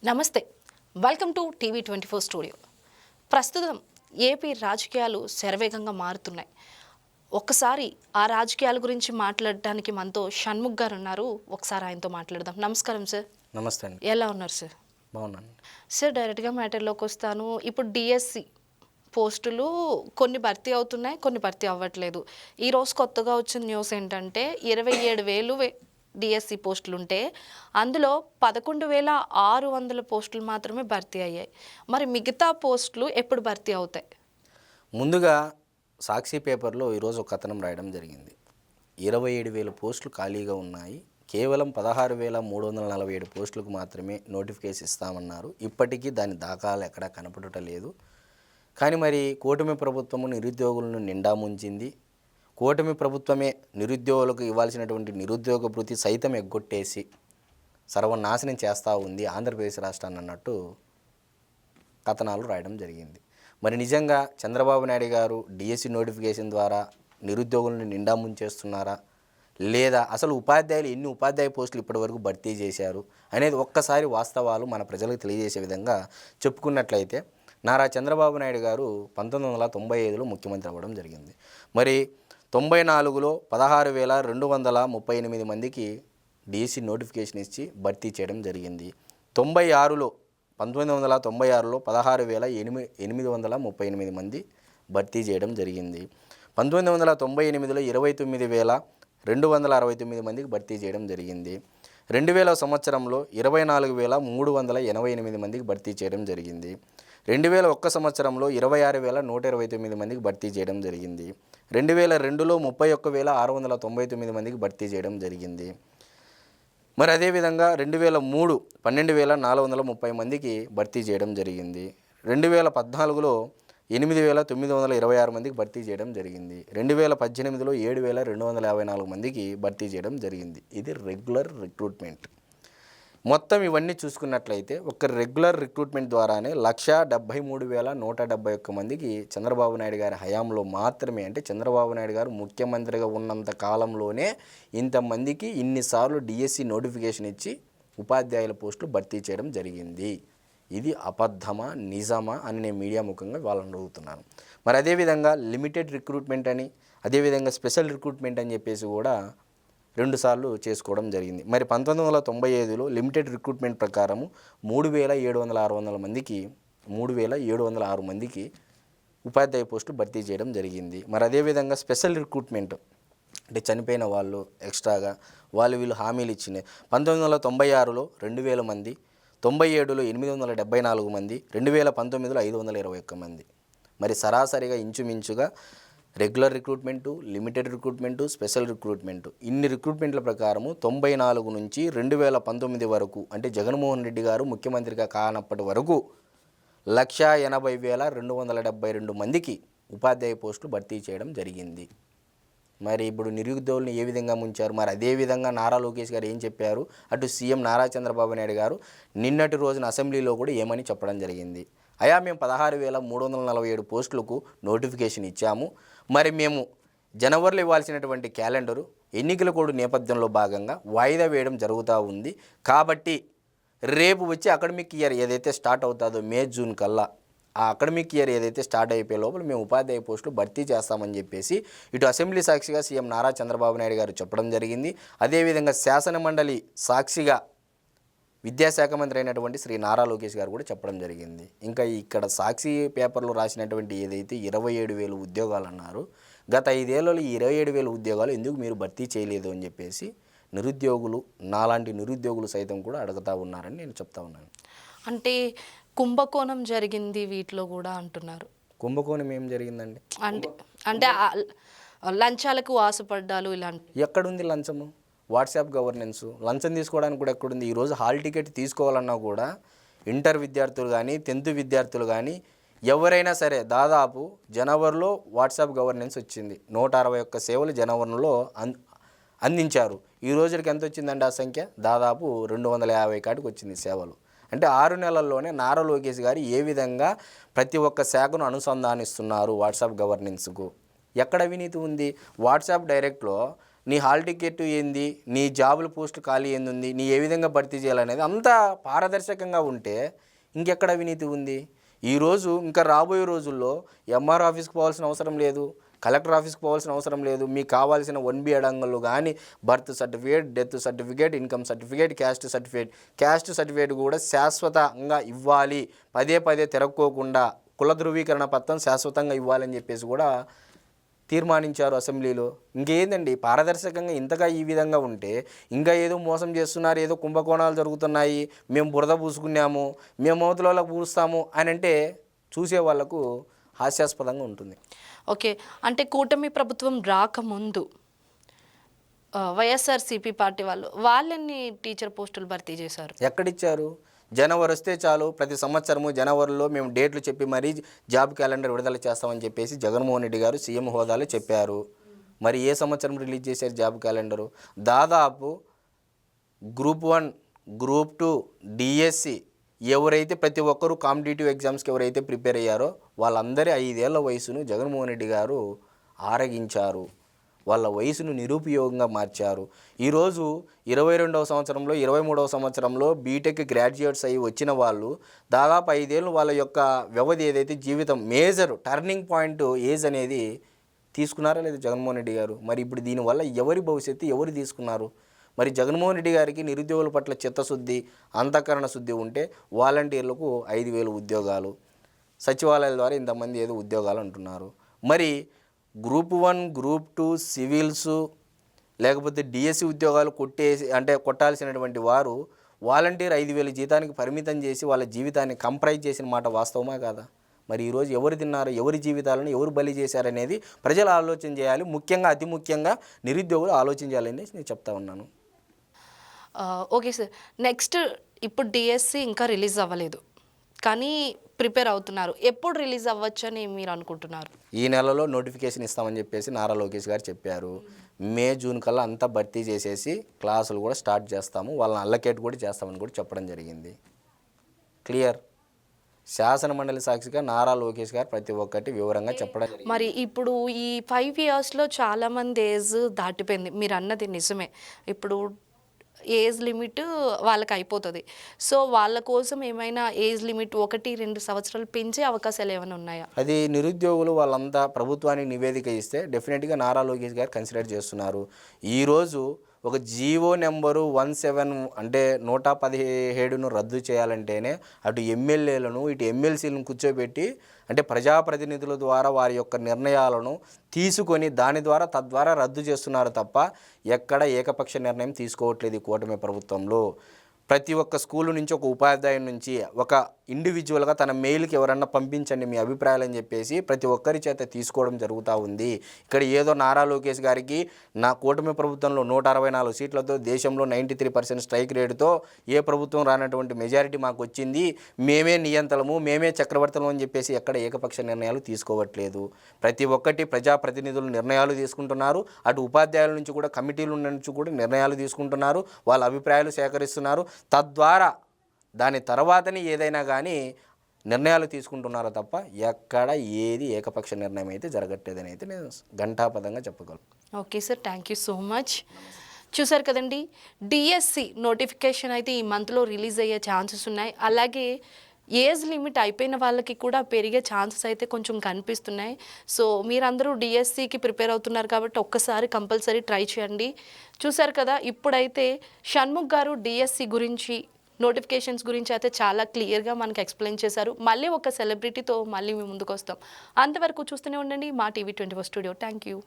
నమస్తే, welcome to TV 24 studio. ప్రస్తుతం AP రాజకీయాలు శరవేగంగా మారుతున్నాయి. ఒక్కసారి ఆ రాజకీయాల గురించి మాట్లాడడానికి మనతో షణ్ముఖ్ గారు ఉన్నారు. ఒకసారి ఆయనతో మాట్లాడదాం. నమస్కారం సార్. నమస్తే అండి. ఎలా ఉన్నారు సార్? బాగున్నాను సార్, డైరెక్ట్గా మ్యాటర్లోకి వస్తాను. ఇప్పుడు డిఎస్సి పోస్టులు కొన్ని భర్తీ అవుతున్నాయి, కొన్ని భర్తీ అవ్వట్లేదు. ఈరోజు కొత్తగా వచ్చిన న్యూస్ ఏంటంటే 27,000 డిఎస్సి పోస్టులు ఉంటే అందులో 11,600 పోస్టులు మాత్రమే భర్తీ అయ్యాయి. మరి మిగతా పోస్టులు ఎప్పుడు భర్తీ అవుతాయి? ముందుగా సాక్షి పేపర్లో ఈరోజు ఒక కథనం రాయడం జరిగింది. 27,000 పోస్టులు ఖాళీగా ఉన్నాయి. కేవలం 16,347 పోస్టులకు మాత్రమే నోటిఫికేషన్ ఇస్తామన్నారు. ఇప్పటికీ దాని దాఖలాలు ఎక్కడా కనపడటం లేదు. కానీ మరి కూటమి ప్రభుత్వము నిరుద్యోగులను నిండా ముంచింది. కూటమి ప్రభుత్వమే నిరుద్యోగులకు ఇవ్వాల్సినటువంటి నిరుద్యోగ భృతి సైతం ఎగ్గొట్టేసి సర్వనాశనం చేస్తూ ఉంది ఆంధ్రప్రదేశ్ రాష్ట్రాన్ని అన్నట్టు కథనాలు రాయడం జరిగింది. మరి నిజంగా చంద్రబాబు నాయుడు గారు డిఎస్సి నోటిఫికేషన్ ద్వారా నిరుద్యోగులను నిండా ముంచేస్తున్నారా, లేదా అసలు ఉపాధ్యాయులు ఎన్ని ఉపాధ్యాయ పోస్టులు ఇప్పటివరకు భర్తీ చేశారు అనేది ఒక్కసారి వాస్తవాలు మన ప్రజలకు తెలియజేసే విధంగా చెప్పుకున్నట్లయితే, నారా చంద్రబాబు నాయుడు గారు 1995లో ముఖ్యమంత్రి అవ్వడం జరిగింది. మరి 94లో 16,238 మందికి డిఎస్సి నోటిఫికేషన్ ఇచ్చి భర్తీ చేయడం జరిగింది. 1996లో 16,838 మంది భర్తీ చేయడం జరిగింది. 1998లో 29,269 మందికి భర్తీ చేయడం జరిగింది. 2000 సంవత్సరంలో 24,388 మందికి భర్తీ చేయడం జరిగింది. 2001 సంవత్సరంలో 26,129 మందికి భర్తీ చేయడం జరిగింది. 2002లో 31,699 మందికి భర్తీ చేయడం జరిగింది. మరి అదేవిధంగా 2003 12,430 మందికి భర్తీ చేయడం జరిగింది. 2014లో 8,926 మందికి భర్తీ చేయడం జరిగింది. 2018లో 7,254 మందికి భర్తీ చేయడం జరిగింది. ఇది రెగ్యులర్ రిక్రూట్మెంట్. మొత్తం ఇవన్నీ చూసుకున్నట్లయితే ఒక రెగ్యులర్ రిక్రూట్మెంట్ ద్వారానే 173,171 మందికి చంద్రబాబు నాయుడు గారి హయాంలో మాత్రమే, అంటే చంద్రబాబు నాయుడు గారు ముఖ్యమంత్రిగా ఉన్నంత కాలంలోనే ఇంతమందికి ఇన్నిసార్లు డిఎస్సి నోటిఫికేషన్ ఇచ్చి ఉపాధ్యాయుల పోస్టులు భర్తీ చేయడం జరిగింది. ఇది అబద్ధమా నిజమా అని నేను మీడియా ముఖంగా వాళ్ళని అడుగుతున్నాను. మరి అదేవిధంగా లిమిటెడ్ రిక్రూట్మెంట్ అని, అదేవిధంగా స్పెషల్ రిక్రూట్మెంట్ అని చెప్పేసి కూడా 2 సార్లు చేసుకోవడం జరిగింది. మరి 1995లో లిమిటెడ్ రిక్రూట్మెంట్ ప్రకారము 3,706 మందికి 3,706 మందికి ఉపాధ్యాయ పోస్టులు భర్తీ చేయడం జరిగింది. మరి అదేవిధంగా స్పెషల్ రిక్రూట్మెంట్ అంటే చనిపోయిన వాళ్ళు ఎక్స్ట్రాగా వీళ్ళు హామీలు ఇచ్చినాయి. 1996లో 2,000 మంది, 97లో 874 మంది, 2019లో 521 మంది. మరి సరాసరిగా ఇంచుమించుగా regular recruitment, limited recruitment, special recruitment, ఇన్ని రిక్రూట్మెంట్ల ప్రకారము 94 నుంచి 2019 వరకు, అంటే జగన్మోహన్ రెడ్డి గారు ముఖ్యమంత్రిగా కానప్పటి వరకు 1,80,272 మందికి ఉపాధ్యాయ పోస్టులు భర్తీ చేయడం జరిగింది. మరి ఇప్పుడు నిరుద్యోగులను ఏ విధంగా ముంచారు? మరి అదేవిధంగా నారా లోకేష్ గారు ఏం చెప్పారు? అటు సీఎం నారా చంద్రబాబు నాయుడు గారు నిన్నటి రోజున అసెంబ్లీలో కూడా ఏమని చెప్పడం జరిగింది? అయా, మేము 16,347 పోస్టులకు నోటిఫికేషన్ ఇచ్చాము. మరి మేము జనవరిలో ఇవ్వాల్సినటువంటి క్యాలెండరు ఎన్నికల కోడ్ నేపథ్యంలో భాగంగా వాయిదా వేయడం జరుగుతూ ఉంది. కాబట్టి రేపు వచ్చే అకాడమిక్ ఇయర్ ఏదైతే స్టార్ట్ అవుతుందో మే జూన్ కల్లా, ఆ అకాడమిక్ ఇయర్ ఏదైతే స్టార్ట్ అయిపోయే లోపల మేము ఉపాధ్యాయ పోస్టులు భర్తీ చేస్తామని చెప్పేసి ఇటు అసెంబ్లీ సాక్షిగా సీఎం నారా చంద్రబాబు నాయుడు గారు చెప్పడం జరిగింది. అదేవిధంగా శాసనమండలి సాక్షిగా విద్యాశాఖ మంత్రి అయినటువంటి శ్రీ నారా లోకేష్ గారు కూడా చెప్పడం జరిగింది. ఇంకా ఇక్కడ సాక్షి పేపర్లో రాసినటువంటి ఏదైతే 27,000 ఉద్యోగాలు అన్నారు, గత 5 ఏళ్లలో ఈ 27,000 ఉద్యోగాలు ఎందుకు మీరు భర్తీ చేయలేదు అని చెప్పేసి నిరుద్యోగులు, నాలాంటి నిరుద్యోగులు సైతం కూడా అడుగుతూ ఉన్నారని నేను చెప్తా ఉన్నాను. అంటే కుంభకోణం జరిగింది వీటిలో కూడా అంటున్నారు. కుంభకోణం ఏం జరిగిందండి? అంటే లంచాలకు ఆశపడ్డాలు ఇలాంటి. ఎక్కడుంది లంచము? WhatsApp governance. లంచం తీసుకోవడానికి కూడా ఎక్కడుంది? ఈరోజు హాల్ టికెట్ తీసుకోవాలన్నా కూడా ఇంటర్ విద్యార్థులు కానీ 10th విద్యార్థులు కానీ ఎవరైనా సరే దాదాపు జనవరిలో వాట్సాప్ గవర్నెన్స్ వచ్చింది. 161 సేవలు జనవరిలో అందించారు. ఈ రోజుకి ఎంత వచ్చిందండి ఆ సంఖ్య? దాదాపు 250 కాటికి వచ్చింది సేవలు. అంటే 6 నెలల్లోనే నారా లోకేష్ గారు ఏ విధంగా ప్రతి ఒక్క శాఖను అనుసంధానిస్తున్నారు వాట్సాప్ గవర్నెన్స్కు? ఎక్కడ అవినీతి ఉంది? వాట్సాప్ డైరెక్ట్లో నీ హాల్ టికెట్ ఏంది, నీ జాబుల పోస్టు ఖాళీ ఏంది, నీ ఏ విధంగా భర్తీ చేయాలనేది అంతా పారదర్శకంగా ఉంటే ఇంకెక్కడ అవినీతి ఉంది? ఈరోజు ఇంకా రాబోయే రోజుల్లో ఎంఆర్ ఆఫీస్కి పోవాల్సిన అవసరం లేదు, కలెక్టర్ ఆఫీస్కి పోవాల్సిన అవసరం లేదు. మీకు కావాల్సిన 1B అడంగళ్ళు కానీ birth certificate, death certificate, income certificate, caste certificate కూడా శాశ్వతంగా ఇవ్వాలి, పదే పదే తిరక్కోకుండా కుల ధృవీకరణ పత్రం శాశ్వతంగా ఇవ్వాలని చెప్పేసి కూడా తీర్మానించారు అసెంబ్లీలో. ఇంకేందండి, పారదర్శకంగా ఇంతగా ఈ విధంగా ఉంటే ఇంకా ఏదో మోసం చేస్తున్నారు, ఏదో కుంభకోణాలు జరుగుతున్నాయి, మేము బురద పూసుకున్నాము, మేము మోతులలో పూస్తాము అని అంటే చూసే వాళ్లకు హాస్యాస్పదంగా ఉంటుంది. ఓకే, అంటే కూటమి ప్రభుత్వం రాకముందు వైఎస్ఆర్సీపీ పార్టీ వాళ్ళని టీచర్ పోస్టులు భర్తీ చేశారు. ఎక్కడిచ్చారు? జనవరి వస్తే చాలు, ప్రతి సంవత్సరము జనవరిలో మేము డేట్లు చెప్పి మరీ జాబ్ క్యాలెండర్ విడుదల చేస్తామని చెప్పేసి జగన్మోహన్ రెడ్డి గారు సీఎం హోదాలో చెప్పారు. మరి ఏ సంవత్సరం రిలీజ్ చేశారు జాబ్ క్యాలెండరు? దాదాపు గ్రూప్ 1, గ్రూప్ 2, డిఎస్సి ఎవరైతే ప్రతి ఒక్కరూ కాంపిటేటివ్ ఎగ్జామ్స్కి ఎవరైతే ప్రిపేర్ అయ్యారో వాళ్ళందరి 5 ఏళ్ల వయసును జగన్మోహన్ రెడ్డి గారు ఆరగించారు, వాళ్ళ వయసును నిరుపయోగంగా మార్చారు. ఈరోజు 22వ సంవత్సరంలో 23వ సంవత్సరంలో బీటెక్ గ్రాడ్యుయేట్స్ అయ్యి వచ్చిన వాళ్ళు దాదాపు 5 ఏళ్ళు వాళ్ళ యొక్క వ్యవధి ఏదైతే జీవితం మేజర్ టర్నింగ్ పాయింట్ ఏజ్ అనేది తీసుకున్నారా లేదా జగన్మోహన్ రెడ్డి గారు? మరి ఇప్పుడు దీనివల్ల ఎవరి భవిష్యత్తు ఎవరు తీసుకున్నారు? మరి జగన్మోహన్ రెడ్డి గారికి నిరుద్యోగుల పట్ల చిత్తశుద్ధి, అంతఃకరణ శుద్ధి ఉంటే వాలంటీర్లకు 5,000 ఉద్యోగాలు, సచివాలయాల ద్వారా ఇంతమంది ఏదో ఉద్యోగాలు అంటున్నారు. మరి గ్రూప్ 1, గ్రూప్ 2, సివిల్స్ లేకపోతే డిఎస్సి ఉద్యోగాలు కొట్టాల్సినటువంటి వారు వాలంటీర్ 5,000 జీతానికి పరిమితం చేసి వాళ్ళ జీవితాన్ని కంప్రైజ్ చేసిన మాట వాస్తవమా కాదా? మరి ఈరోజు ఎవరు తిన్నారు, ఎవరి జీవితాలను ఎవరు బలి చేశారనేది ప్రజలు ఆలోచన చేయాలి. ముఖ్యంగా అతి ముఖ్యంగా నిరుద్యోగులు ఆలోచన చేయాలని నేను చెప్తా ఉన్నాను. ఓకే సార్, నెక్స్ట్ ఇప్పుడు డిఎస్సి ఇంకా రిలీజ్ అవ్వలేదు కానీ ప్రిపేర్ అవుతున్నారు, ఎప్పుడు రిలీజ్ అవ్వచ్చు అని మీరు అనుకుంటున్నారు? ఈ నెలలో నోటిఫికేషన్ ఇస్తామని చెప్పేసి నారా లోకేష్ గారు చెప్పారు. మే, జూన్ కల్లా అంతా భర్తీ చేసేసి క్లాసులు కూడా స్టార్ట్ చేస్తాము, వాళ్ళని అల్లకేట్ కూడా చేస్తామని కూడా చెప్పడం జరిగింది. క్లియర్. శాసన మండలి సాక్షిగా నారా లోకేష్ గారు ప్రతి ఒక్కటి వివరంగా చెప్పడం జరిగింది. మరి ఇప్పుడు ఈ 5 yearsలో చాలామంది ఏజ్ దాటిపోయింది, మీరు అన్నది నిజమే. ఇప్పుడు ఏజ్ లిమిట్ వాళ్ళకి అయిపోతుంది, సో వాళ్ళ కోసం ఏమైనా ఏజ్ లిమిట్ 1-2 సంవత్సరాలు పెంచే అవకాశాలు ఏమైనా ఉన్నాయా? అది నిరుద్యోగులు వాళ్ళంతా ప్రభుత్వానికి నివేదిక ఇస్తే డెఫినెట్గా నారా లోకేష్ గారు కన్సిడర్ చేస్తున్నారు. ఈరోజు ఒక జీవో నెంబరు 17 అంటే 117ను రద్దు చేయాలంటేనే అటు ఎమ్మెల్యేలను ఇటు ఎమ్మెల్సీలను కూర్చోబెట్టి అంటే ప్రజాప్రతినిధుల ద్వారా వారి యొక్క నిర్ణయాలను తీసుకొని తద్వారా రద్దు చేస్తున్నారు తప్ప ఎక్కడ ఏకపక్ష నిర్ణయం తీసుకోవట్లేదు ఈ కూటమి ప్రభుత్వంలో. ప్రతి ఒక్క స్కూలు నుంచి ఒక ఉపాధ్యాయుడి నుంచి ఒక ఇండివిజువల్గా తన మెయిల్కి ఎవరన్నా పంపించండి మీ అభిప్రాయాలు అని చెప్పేసి ప్రతి ఒక్కరి చేత తీసుకోవడం జరుగుతూ ఉంది. ఇక్కడ ఏదో నారా లోకేష్ గారికి నా కూటమి ప్రభుత్వంలో 164 సీట్లతో దేశంలో 93% స్ట్రైక్ రేటుతో ఏ ప్రభుత్వం రానటువంటి మెజారిటీ మాకు వచ్చింది, మేమే నియంత్రణము, మేమే చక్రవర్తులం అని చెప్పేసి ఎక్కడ ఏకపక్ష నిర్ణయాలు తీసుకోవట్లేదు. ప్రతి ఒక్కటి ప్రజాప్రతినిధులు నిర్ణయాలు తీసుకుంటున్నారు, అటు ఉపాధ్యాయుల నుంచి కూడా కమిటీల నుంచి కూడా నిర్ణయాలు తీసుకుంటున్నారు, వాళ్ళ అభిప్రాయాలు సేకరిస్తున్నారు, తద్వారా దాని తర్వాతనే ఏదైనా కానీ నిర్ణయాలు తీసుకుంటున్నారో తప్ప ఎక్కడ ఏది ఏకపక్ష నిర్ణయం అయితే జరగట్లేదని అయితే నేను ఘంటాపథంగా చెప్పగలను. Okay sir, thank you so much. చూసారు కదండి, డిఎస్సి నోటిఫికేషన్ అయితే ఈ మంత్లో రిలీజ్ అయ్యే ఛాన్సెస్ ఉన్నాయి. అలాగే ఏజ్ లిమిట్ అయిపోయిన వాళ్ళకి కూడా పెరిగే ఛాన్సెస్ అయితే కొంచెం కనిపిస్తున్నాయి. సో మీరందరూ డిఎస్సికి ప్రిపేర్ అవుతున్నారు కాబట్టి ఒక్కసారి కంపల్సరీ ట్రై చేయండి. చూసారు కదా, ఇప్పుడైతే షణ్ముఖ్ గారు డిఎస్సి గురించి నోటిఫికేషన్స్ గురించి అయితే చాలా క్లియర్గా మనకు ఎక్స్ప్లెయిన్ చేశారు. మళ్ళీ ఒక సెలబ్రిటీతో మళ్ళీ మేము ముందుకు వస్తాం. అంతవరకు చూస్తూనే ఉండండి మా టీవీ 24 స్టూడియో. Thank you.